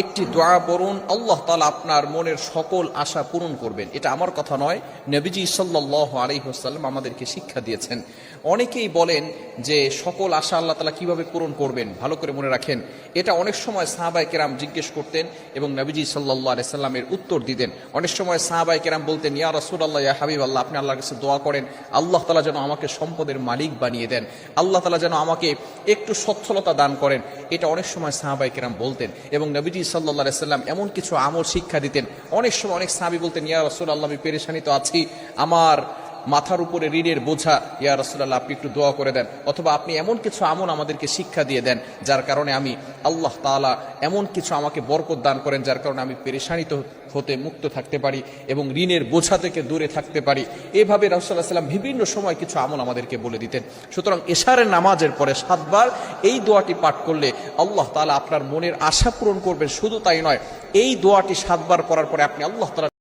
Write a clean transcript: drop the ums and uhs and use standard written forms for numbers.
একটি দোয়া পড়ুন, আল্লাহ তাআলা আপনার মনের সকল আশা পূরণ করবেন। এটা আমার কথা নয়, নবীজি সাল্লাল্লাহু আলাইহি ওয়াসাল্লাম আমাদেরকে শিক্ষা দিয়েছেন। অনেকেই বলেন যে সকল আশা আল্লাহ তাআলা কিভাবে পূরণ করবেন, ভালো করে মনে রাখেন এটা অনেক সময় সাহাবায়ে কেরাম জিজ্ঞেস করতেন এবং নবীজি সাল্লাল্লাহু আলাইহি সাল্লামের উত্তর দিতেন। অনেক সময় সাহাবায়ে কেরাম বলতেন, ইয়া রাসূলুল্লাহ, ইয়া হাবিবাল্লাহ, আপনি আল্লাহর কাছে দোয়া করেন আল্লাহ তাআলা যেন আমাকে সম্পদের মালিক বানিয়ে দেন, আল্লাহ তাআলা যেন আমাকে একটু সচ্ছলতা দান করেন। এটা অনেক সময় সাহাবায়ে কেরাম বলতেন এবং নবীজি সাল্লাল্লাহু আলাইহি সাল্লাম এমন কিছু আমল শিক্ষা দিতেন। অনেক সময় অনেক সাহাবী বলতেন, ইয়া রাসূলুল্লাহ, আমি পেরেশানিতে আছি, আমার মাথার উপরে ঋণের বোঝা, ইয়া রাসূলুল্লাহ আপনি একটু দোয়া করে দেন, অথবা আপনি এমন কিছু আমল আমাদেরকে শিক্ষা দিয়ে দেন যার কারণে আমি আল্লাহ তাআলা এমন কিছু আমাকে বরকত দান করেন যার কারণে আমি পেরেশানিত হতে মুক্ত থাকতে পারি এবং ঋণের বোঝা থেকে দূরে থাকতে পারি। এভাবে রাসূলুল্লাহ সাল্লাল্লাহু আলাইহি ওয়াসাল্লাম বিভিন্ন সময় কিছু আমল আমাদেরকে বলে দিতেন। সুতরাং এশারের নামাজের পরে 7 বার এই দোয়াটি পাঠ করলে আল্লাহ তাআলা আপনার মনের আশা পূরণ করবেন। শুধু তাই নয়, এই দোয়াটি 7 বার পড়ার পরে আপনি আল্লাহ তাআলা